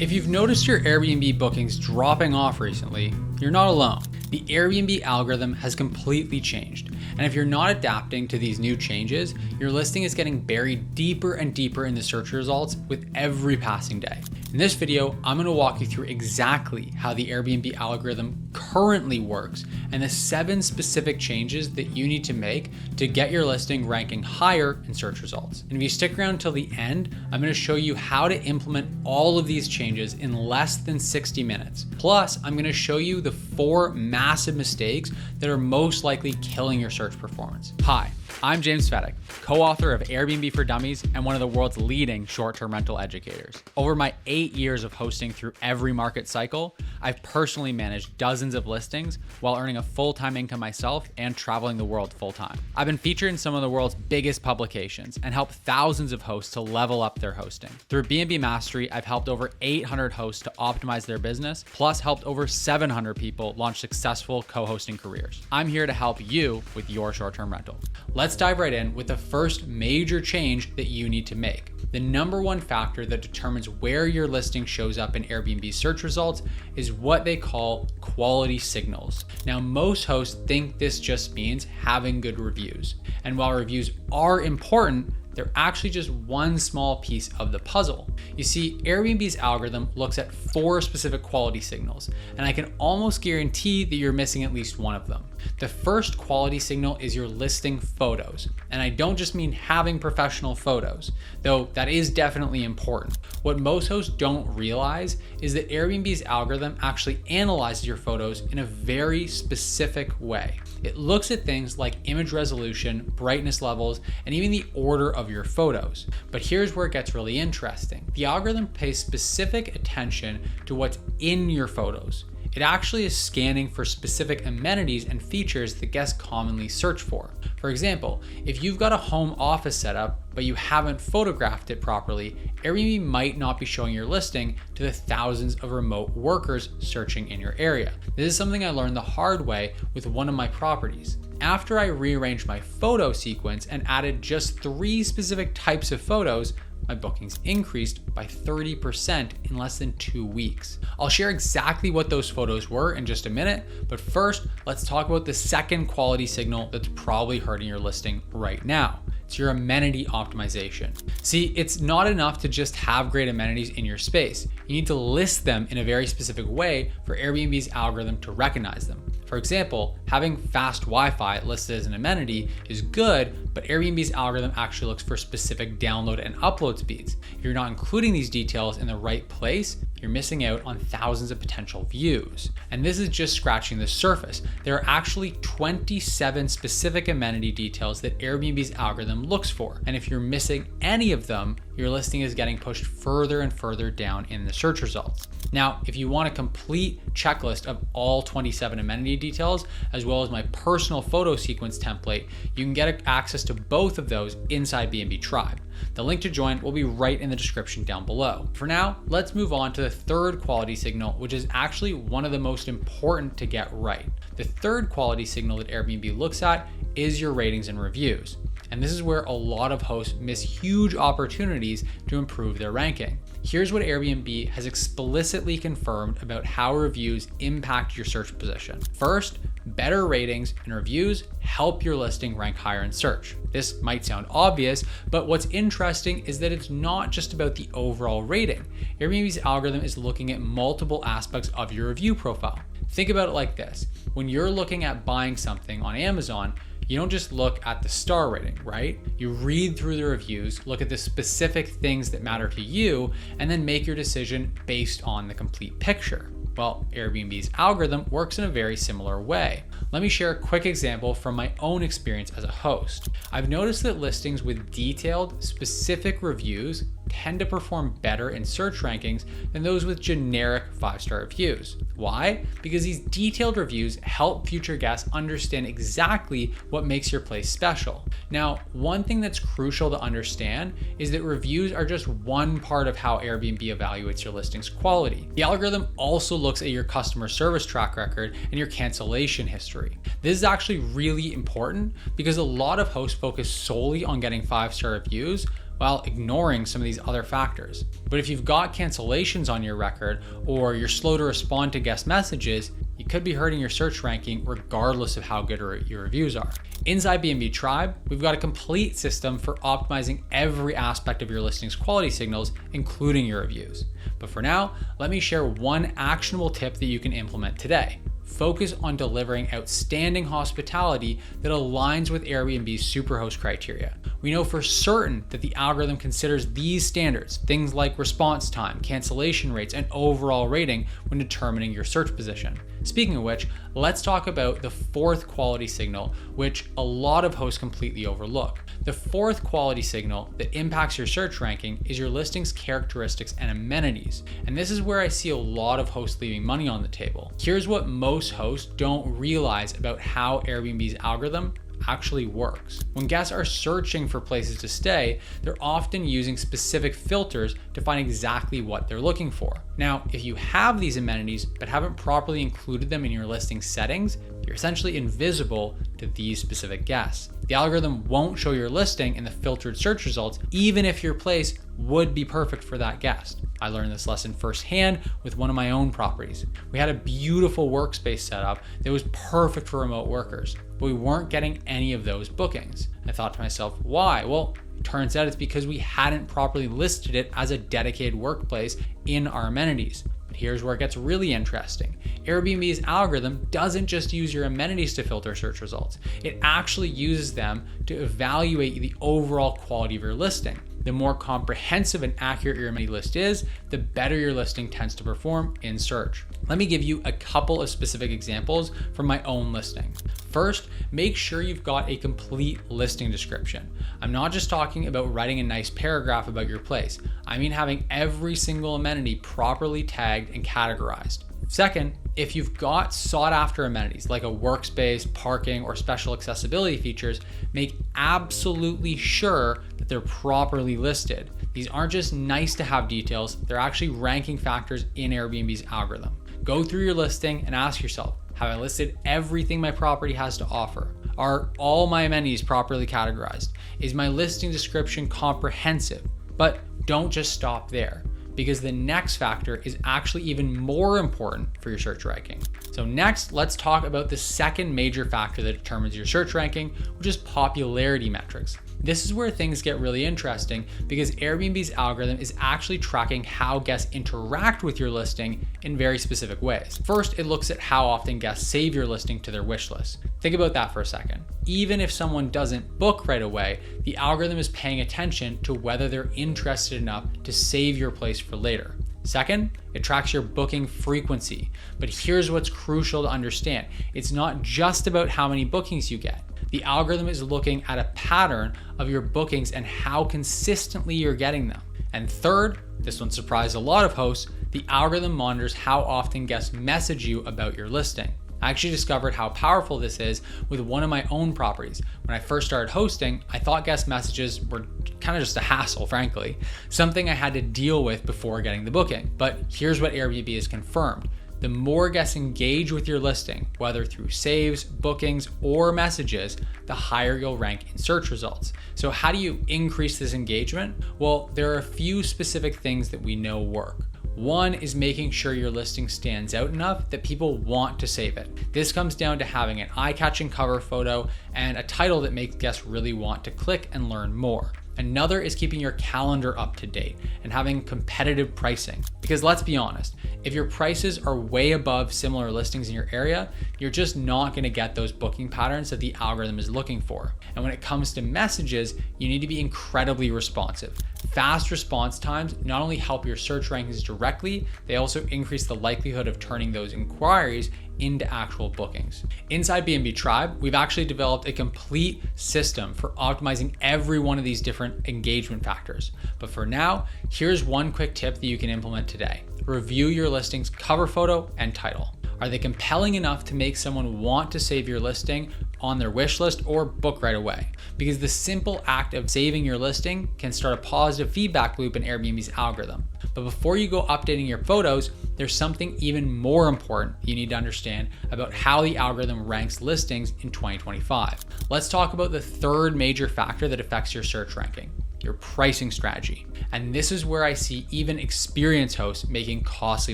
If you've noticed your Airbnb bookings dropping off recently, you're not alone. The Airbnb algorithm has completely changed, and if you're not adapting to these new changes, your listing is getting buried deeper and deeper in the search results with every passing day. In this video, I'm going to walk you through exactly how the Airbnb algorithm currently works and the 7 specific changes that you need to make to get your listing ranking higher in search results. And if you stick around till the end, I'm going to show you how to implement all of these changes in less than 60 minutes. Plus, I'm going to show you the 4 massive mistakes that are most likely killing your search performance. Hi, I'm James Fedek, co-author of Airbnb for Dummies and one of the world's leading short-term rental educators. Over my 8 years of hosting through every market cycle, I've personally managed dozens of listings while earning a full-time income myself and traveling the world full-time. I've been featured in some of the world's biggest publications and helped thousands of hosts to level up their hosting. Through B&B Mastery, I've helped over 800 hosts to optimize their business, plus helped over 700 people launch successful co-hosting careers. I'm here to help you with your short-term rental. Let's dive right in with the first major change that you need to make. The number one factor that determines where your listing shows up in Airbnb search results is what they call quality signals. Now, most hosts think this just means having good reviews. And while reviews are important, they're actually just one small piece of the puzzle. You see, Airbnb's algorithm looks at 4 specific quality signals, and I can almost guarantee that you're missing at least one of them. The first quality signal is your listing photos, and I don't just mean having professional photos, though that is definitely important. What most hosts don't realize is that Airbnb's algorithm actually analyzes your photos in a very specific way. It looks at things like image resolution, brightness levels, and even the order of your photos. But here's where it gets really interesting. The algorithm pays specific attention to what's in your photos. It actually is scanning for specific amenities and features that guests commonly search for. For example, if you've got a home office setup, but you haven't photographed it properly, Airbnb might not be showing your listing to the thousands of remote workers searching in your area. This is something I learned the hard way with one of my properties. After I rearranged my photo sequence and added just 3 specific types of photos, my bookings increased by 30% in less than 2 weeks. I'll share exactly what those photos were in just a minute, but first, let's talk about the second quality signal that's probably hurting your listing right now. It's your amenity optimization. See, it's not enough to just have great amenities in your space. You need to list them in a very specific way for Airbnb's algorithm to recognize them. For example, having fast Wi-Fi listed as an amenity is good, but Airbnb's algorithm actually looks for specific download and upload speeds. If you're not including these details in the right place, you're missing out on thousands of potential views. And this is just scratching the surface. There are actually 27 specific amenity details that Airbnb's algorithm looks for. And if you're missing any of them, your listing is getting pushed further and further down in the search results. Now, if you want a complete checklist of all 27 amenity details, as well as my personal photo sequence template, you can get access to both of those inside B&B Tribe. The link to join will be right in the description down below. For now, let's move on to the third quality signal, which is actually one of the most important to get right. The third quality signal that Airbnb looks at is your ratings and reviews. And this is where a lot of hosts miss huge opportunities to improve their ranking. Here's what Airbnb has explicitly confirmed about how reviews impact your search position. First, better ratings and reviews help your listing rank higher in search. This might sound obvious, but what's interesting is that it's not just about the overall rating. Airbnb's algorithm is looking at multiple aspects of your review profile. Think about it like this. When you're looking at buying something on Amazon, you don't just look at the star rating, right? You read through the reviews, look at the specific things that matter to you, and then make your decision based on the complete picture. Well, Airbnb's algorithm works in a very similar way. Let me share a quick example from my own experience as a host. I've noticed that listings with detailed, specific reviews tend to perform better in search rankings than those with generic 5-star reviews. Why? Because these detailed reviews help future guests understand exactly what makes your place special. Now, one thing that's crucial to understand is that reviews are just one part of how Airbnb evaluates your listing's quality. The algorithm also looks at your customer service track record and your cancellation history. This is actually really important because a lot of hosts focus solely on getting 5-star reviews while ignoring some of these other factors. But if you've got cancellations on your record or you're slow to respond to guest messages, you could be hurting your search ranking regardless of how good your reviews are. Inside B&B Tribe, we've got a complete system for optimizing every aspect of your listing's quality signals, including your reviews. But for now, let me share one actionable tip that you can implement today. Focus on delivering outstanding hospitality that aligns with Airbnb's Superhost criteria. We know for certain that the algorithm considers these standards, things like response time, cancellation rates, and overall rating when determining your search position. Speaking of which, let's talk about the fourth quality signal, which a lot of hosts completely overlook. The fourth quality signal that impacts your search ranking is your listing's characteristics and amenities. And this is where I see a lot of hosts leaving money on the table. Here's what most hosts don't realize about how Airbnb's algorithm actually works. When guests are searching for places to stay, they're often using specific filters to find exactly what they're looking for. Now, if you have these amenities but haven't properly included them in your listing settings, you're essentially invisible to these specific guests. The algorithm won't show your listing in the filtered search results, even if your place would be perfect for that guest. I learned this lesson firsthand with one of my own properties. We had a beautiful workspace set up that was perfect for remote workers, but we weren't getting any of those bookings. I thought to myself, why? Well, it turns out it's because we hadn't properly listed it as a dedicated workplace in our amenities. But here's where it gets really interesting. Airbnb's algorithm doesn't just use your amenities to filter search results. It actually uses them to evaluate the overall quality of your listing. The more comprehensive and accurate your amenity list is, the better your listing tends to perform in search. Let me give you a couple of specific examples from my own listing. First, make sure you've got a complete listing description. I'm not just talking about writing a nice paragraph about your place. I mean having every single amenity properly tagged and categorized. Second, if you've got sought after amenities like a workspace, parking, or special accessibility features, make absolutely sure that they're properly listed. These aren't just nice to have details, they're actually ranking factors in Airbnb's algorithm. Go through your listing and ask yourself, have I listed everything my property has to offer? Are all my amenities properly categorized? Is my listing description comprehensive? But don't just stop there, because the next factor is actually even more important for your search ranking. So next, let's talk about the second major factor that determines your search ranking, which is popularity metrics. This is where things get really interesting because Airbnb's algorithm is actually tracking how guests interact with your listing in very specific ways. First, it looks at how often guests save your listing to their wish list. Think about that for a second. Even if someone doesn't book right away, the algorithm is paying attention to whether they're interested enough to save your place for later. Second, it tracks your booking frequency. But here's what's crucial to understand. It's not just about how many bookings you get. The algorithm is looking at a pattern of your bookings and how consistently you're getting them. And third, this one surprised a lot of hosts, the algorithm monitors how often guests message you about your listing. I actually discovered how powerful this is with one of my own properties. When I first started hosting, I thought guest messages were kind of just a hassle, frankly, something I had to deal with before getting the booking. But here's what Airbnb has confirmed. The more guests engage with your listing, whether through saves, bookings, or messages, the higher you'll rank in search results. So how do you increase this engagement? Well, there are a few specific things that we know work. One is making sure your listing stands out enough that people want to save it. This comes down to having an eye-catching cover photo and a title that makes guests really want to click and learn more. Another is keeping your calendar up to date and having competitive pricing. Because let's be honest, if your prices are way above similar listings in your area, you're just not going to get those booking patterns that the algorithm is looking for. And when it comes to messages, you need to be incredibly responsive. Fast response times not only help your search rankings directly, they also increase the likelihood of turning those inquiries into actual bookings. Inside B&B Tribe, we've actually developed a complete system for optimizing every one of these different engagement factors. But for now, here's one quick tip that you can implement today. Review your listing's cover photo and title. Are they compelling enough to make someone want to save your listing on their wish list or book right away? Because the simple act of saving your listing can start a positive feedback loop in Airbnb's algorithm. But before you go updating your photos, there's something even more important you need to understand about how the algorithm ranks listings in 2025. Let's talk about the third major factor that affects your search ranking. your pricing strategy. And this is where I see even experienced hosts making costly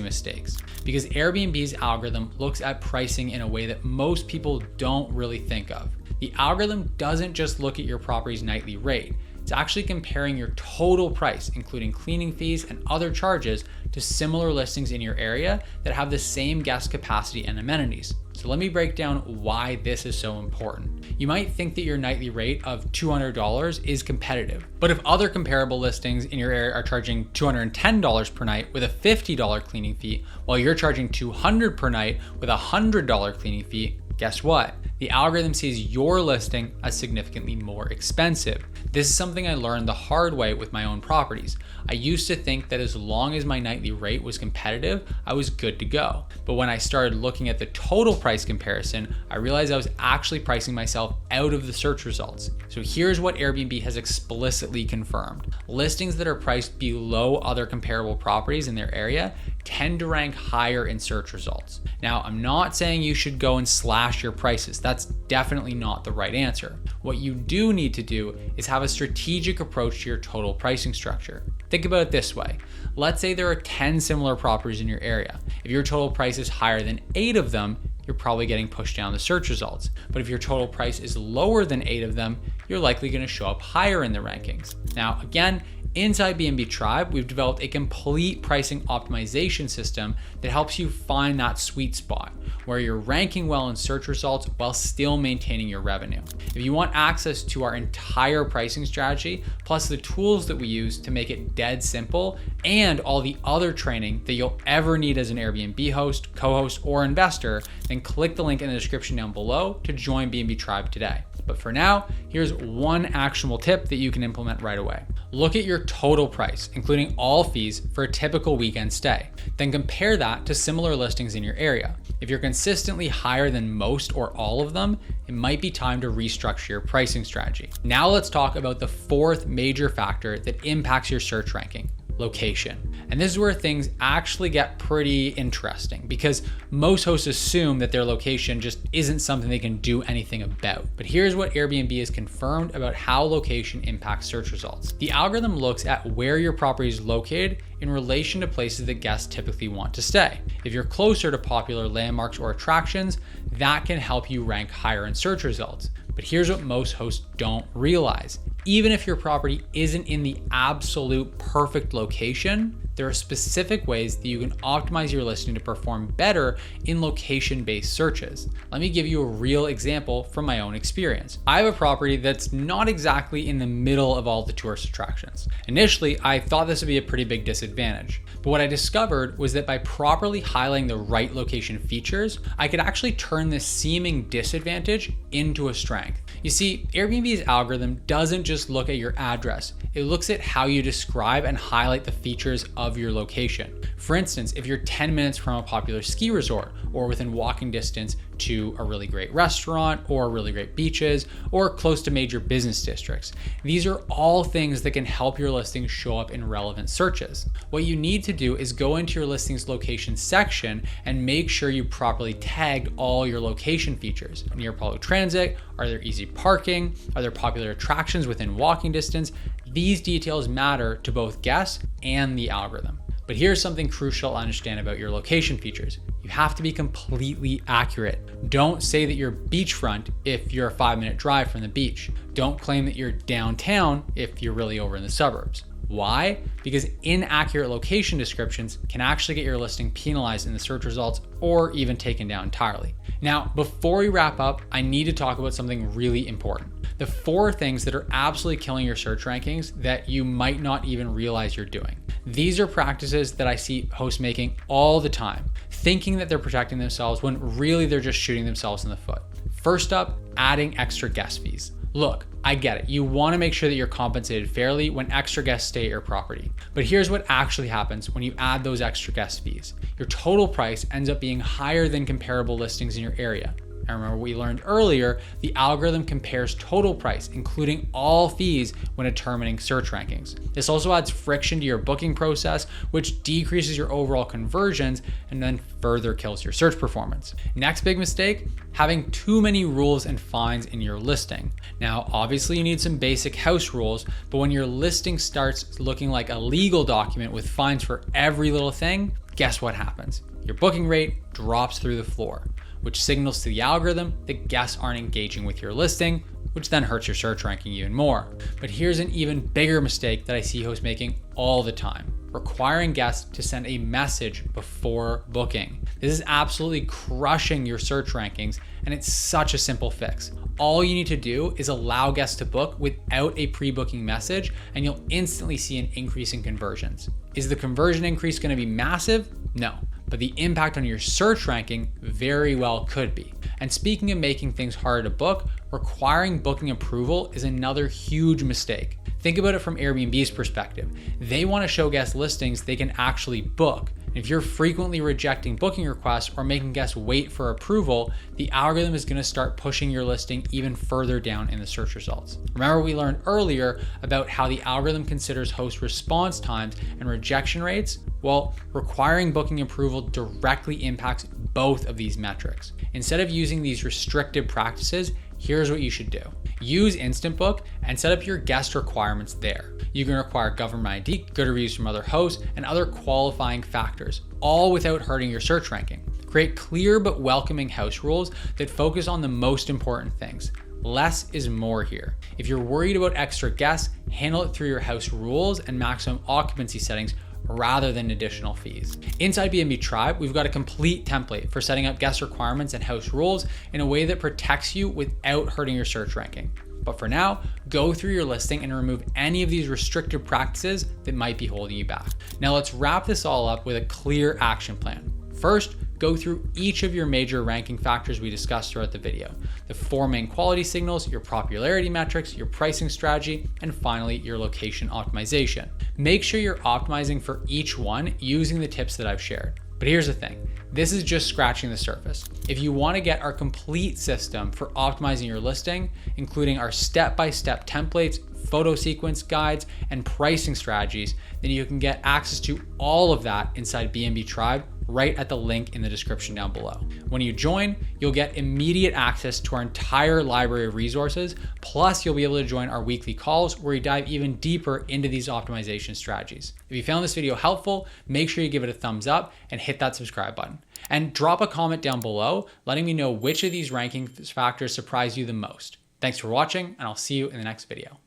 mistakes, because Airbnb's algorithm looks at pricing in a way that most people don't really think of. The algorithm doesn't just look at your property's nightly rate. It's actually comparing your total price, including cleaning fees and other charges, to similar listings in your area that have the same guest capacity and amenities. So let me break down why this is so important. You might think that your nightly rate of $200 is competitive, but if other comparable listings in your area are charging $210 per night with a $50 cleaning fee, while you're charging $200 per night with a $100 cleaning fee, guess what? The algorithm sees your listing as significantly more expensive. This is something I learned the hard way with my own properties. I used to think that as long as my nightly rate was competitive, I was good to go. But when I started looking at the total price comparison, I realized I was actually pricing myself out of the search results. So here's what Airbnb has explicitly confirmed. Listings that are priced below other comparable properties in their area tend to rank higher in search results. Now, I'm not saying you should go and slash your prices. That's definitely not the right answer. What you do need to do is have a strategic approach to your total pricing structure. Think about it this way. Let's say there are 10 similar properties in your area. If your total price is higher than 8 of them, you're probably getting pushed down the search results. But if your total price is lower than 8 of them, you're likely going to show up higher in the rankings. Now, again, inside B&B Tribe, we've developed a complete pricing optimization system that helps you find that sweet spot where you're ranking well in search results while still maintaining your revenue. If you want access to our entire pricing strategy, plus the tools that we use to make it dead simple, and all the other training that you'll ever need as an Airbnb host, co-host, or investor, then click the link in the description down below to join B&B Tribe today. But for now, here's one actionable tip that you can implement right away. Look at your total price, including all fees, for a typical weekend stay. Then compare that to similar listings in your area. If you're consistently higher than most or all of them, it might be time to restructure your pricing strategy. Now let's talk about the fourth major factor that impacts your search ranking: location. And this is where things actually get pretty interesting, because most hosts assume that their location just isn't something they can do anything about. But here's what Airbnb has confirmed about how location impacts search results. The algorithm looks at where your property is located in relation to places that guests typically want to stay. If you're closer to popular landmarks or attractions, that can help you rank higher in search results. But here's what most hosts don't realize. Even if your property isn't in the absolute perfect location, there are specific ways that you can optimize your listing to perform better in location-based searches. Let me give you a real example from my own experience. I have a property that's not exactly in the middle of all the tourist attractions. Initially, I thought this would be a pretty big disadvantage. But what I discovered was that by properly highlighting the right location features, I could actually turn this seeming disadvantage into a strength. You see, Airbnb's algorithm doesn't just look at your address. It looks at how you describe and highlight the features of your location. For instance, if you're 10 minutes from a popular ski resort, or within walking distance to a really great restaurant, or really great beaches, or close to major business districts, these are all things that can help your listing show up in relevant searches. What you need to do is go into your listing's location section and make sure you properly tagged all your location features. Near public transit, are there easy parking, are there popular attractions within walking distance? These details matter to both guests and the algorithm. But here's something crucial to understand about your location features. You have to be completely accurate. Don't say that you're beachfront if you're a 5-minute drive from the beach. Don't claim that you're downtown if you're really over in the suburbs. Why? Because inaccurate location descriptions can actually get your listing penalized in the search results or even taken down entirely. Now, before we wrap up, I need to talk about something really important. The 4 things that are absolutely killing your search rankings that you might not even realize you're doing. These are practices that I see hosts making all the time, thinking that they're protecting themselves when really they're just shooting themselves in the foot. First up, adding extra guest fees. Look, I get it. You want to make sure that you're compensated fairly when extra guests stay at your property. But here's what actually happens when you add those extra guest fees. Your total price ends up being higher than comparable listings in your area. And remember, we learned earlier, the algorithm compares total price, including all fees, when determining search rankings. This also adds friction to your booking process, which decreases your overall conversions and then further kills your search performance. Next big mistake, having too many rules and fines in your listing. Now, obviously you need some basic house rules, but when your listing starts looking like a legal document with fines for every little thing, guess what happens? Your booking rate drops through the floor, which signals to the algorithm that guests aren't engaging with your listing, which then hurts your search ranking even more. But here's an even bigger mistake that I see hosts making all the time: requiring guests to send a message before booking. This is absolutely crushing your search rankings, and it's such a simple fix. All you need to do is allow guests to book without a pre-booking message, and you'll instantly see an increase in conversions. Is the conversion increase going to be massive? No, but the impact on your search ranking very well could be. And speaking of making things harder to book, requiring booking approval is another huge mistake. Think about it from Airbnb's perspective. They want to show guests listings they can actually book. If you're frequently rejecting booking requests or making guests wait for approval, the algorithm is going to start pushing your listing even further down in the search results. Remember, we learned earlier about how the algorithm considers host response times and rejection rates? Well, requiring booking approval directly impacts both of these metrics. Instead of using these restrictive practices, here's what you should do. Use Instant Book and set up your guest requirements there. You can require government ID, good reviews from other hosts, and other qualifying factors, all without hurting your search ranking. Create clear but welcoming house rules that focus on the most important things. Less is more here. If you're worried about extra guests, handle it through your house rules and maximum occupancy settings rather than additional fees. Inside B&B Tribe, we've got a complete template for setting up guest requirements and house rules in a way that protects you without hurting your search ranking. But for now, go through your listing and remove any of these restrictive practices that might be holding you back. Now let's wrap this all up with a clear action plan. First, go through each of your major ranking factors we discussed throughout the video. The 4 main quality signals, your popularity metrics, your pricing strategy, and finally, your location optimization. Make sure you're optimizing for each one using the tips that I've shared. But here's the thing, this is just scratching the surface. If you want to get our complete system for optimizing your listing, including our step-by-step templates, photo sequence guides, and pricing strategies, then you can get access to all of that inside B&B Tribe right at the link in the description down below. When you join, you'll get immediate access to our entire library of resources, plus you'll be able to join our weekly calls where we dive even deeper into these optimization strategies. If you found this video helpful, make sure you give it a thumbs up and hit that subscribe button. And drop a comment down below letting me know which of these ranking factors surprised you the most. Thanks for watching, and I'll see you in the next video.